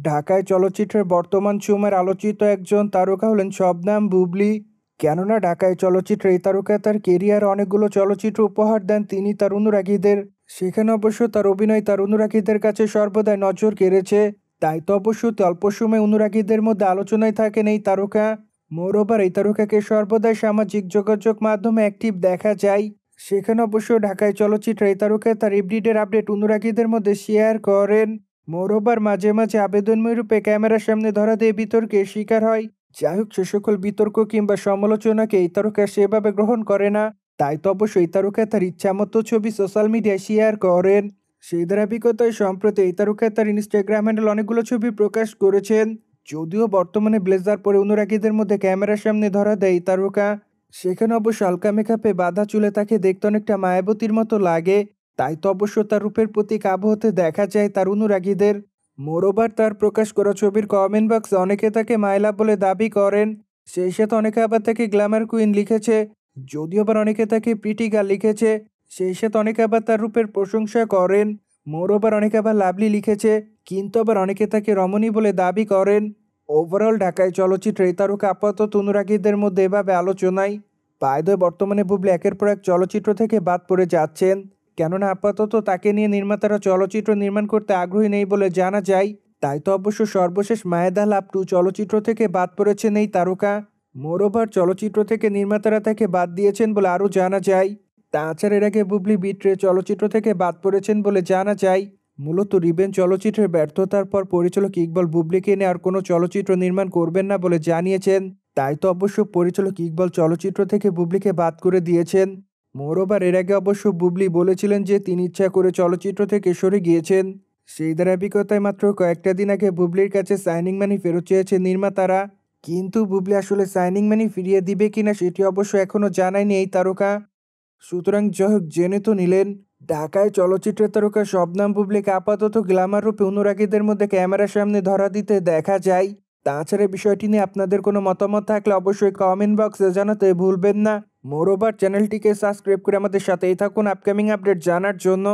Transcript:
ঢাকায় চলচ্চিত্রের বর্তমান সময়ের আলোচিত একজন তারকা হলেন শবনম বুবলী। কেননা ঢাকায় চলচ্চিত্রে এই তারকা তার কেরিয়ারে অনেকগুলো চলচ্চিত্র উপহার দেন তিনি তার অনুরাগীদের। সেখানে অবশ্য তার অভিনয় তার অনুরাগীদের কাছে সর্বদাই নজর কেড়েছে। তাই তো অবশ্য অল্প সময় অনুরাগীদের মধ্যে আলোচনায় থাকেন এই তারকা। মোরওভার এই তারকাকে সর্বদাই সামাজিক যোগাযোগ মাধ্যমে অ্যাক্টিভ দেখা যায়। সেখানে অবশ্য ঢাকায় চলচ্চিত্রে এই তারকা তার এভরিডের আপডেট অনুরাগীদের মধ্যে শেয়ার করেন। মোরওভার মাঝে মাঝে আবেদনময় রূপে ক্যামেরার সামনে ধরা দিয়ে বিতর্কের শিকার হয়। যাই হোক, সে সকল বিতর্ক কিংবা সমালোচনাকে এই তারকা সেভাবে গ্রহণ করে না। তাই তো অবশ্যই এই তারকা তার ইচ্ছামতো ছবি সোশ্যাল মিডিয়ায় শেয়ার করেন। সেই ধারাবাহিকতায় সম্প্রতি এই তারকা তার ইনস্টাগ্রাম হ্যান্ডেল অনেকগুলো ছবি প্রকাশ করেছেন। যদিও বর্তমানে ব্লেজার পরে অনুরাগীদের মধ্যে ক্যামেরার সামনে ধরা দেয় এই তারকা। সেখানে অবশ্য হালকা মেকআপে বাঁধা চুলে তাকে দেখতে অনেকটা মায়াবতীর মতো লাগে। তাই তো অবশ্য তার রূপের প্রতি কাবু হতে দেখা যায় তার অনুরাগীদের। মোরওভার তার প্রকাশ করা ছবির কমেন্ট বক্সে অনেকে তাকে মাইলা বলে দাবি করেন। সেই সাথে অনেকে আবার তাকে গ্ল্যামার কুইন লিখেছে। যদিও আবার অনেকে তাকে প্রিটি গার্ল লিখেছে। সেই সাথে অনেকে আবার তার রূপের প্রশংসা করেন। মোরওভার অনেকে আবার লাভলি লিখেছে, কিন্তু আবার অনেকে তাকে রমণী বলে দাবি করেন। ওভারঅল ঢাকায় চলচ্চিত্রে এই তারকা আপাতত অনুরাগীদের মধ্যে এভাবে আলোচনায়। বাই দ্য ওয়ে, বর্তমানে বুবলি একের পর এক চলচ্চিত্র থেকে বাদ পড়ে যাচ্ছেন। কেননা আপাতত তাকে নিয়ে নির্মাতারা চলচ্চিত্র নির্মাণ করতে আগ্রহী নেই বলে জানা যায়। তাই তো অবশ্য সর্বশেষ মায়েদা লাভ 2 চলচ্চিত্র থেকে বাদ পড়েছেন এই তারকা। মোরওভার চলচ্চিত্র থেকে নির্মাতারা তাকে বাদ দিয়েছেন বলে আরও জানা যায়। তাছাড়া এর আগে বুবলি বিট্রে চলচ্চিত্র থেকে বাদ পড়েছেন বলে জানা যায়। মূলত রিভেঞ্জ চলচ্চিত্রের ব্যর্থতার পর পরিচালক ইকবাল বুবলিকে নিয়ে আর কোনো চলচ্চিত্র নির্মাণ করবেন না বলে জানিয়েছেন। তাই তো অবশ্য পরিচালক ইকবাল চলচ্চিত্র থেকে বুবলিকে বাদ করে দিয়েছেন। মোরওভার এর আগে অবশ্য বুবলি বলেছিলেন যে তিনি ইচ্ছা করে চলচ্চিত্র থেকে সরে গিয়েছেন। সেই ধারাবাহিকতায় মাত্র কয়েকটা দিন আগে বুবলির কাছে সাইনিং মানি ফেরত চেয়েছে নির্মাতারা। কিন্তু বুবলি আসলে সাইনিং মানি ফিরিয়ে দিবে কিনা সেটি অবশ্য এখনও জানায়নি এই তারকা। সুতরাং যাই হোক, জেনে তো নিলেন ঢাকায় চলচ্চিত্রের তারকা শবনম বুবলিকে আপাতত গ্ল্যামার রূপে অনুরাগীদের মধ্যে ক্যামেরার সামনে ধরা দিতে দেখা যায়। তাছাড়া বিষয়টি নিয়ে আপনাদের কোনো মতামত থাকলে অবশ্যই কমেন্ট বক্সে জানাতে ভুলবেন না। মোরওভার চ্যানেলটিকে সাবস্ক্রাইব করে আমাদের সাথেই থাকুন আপকামিং আপডেট জানার জন্য।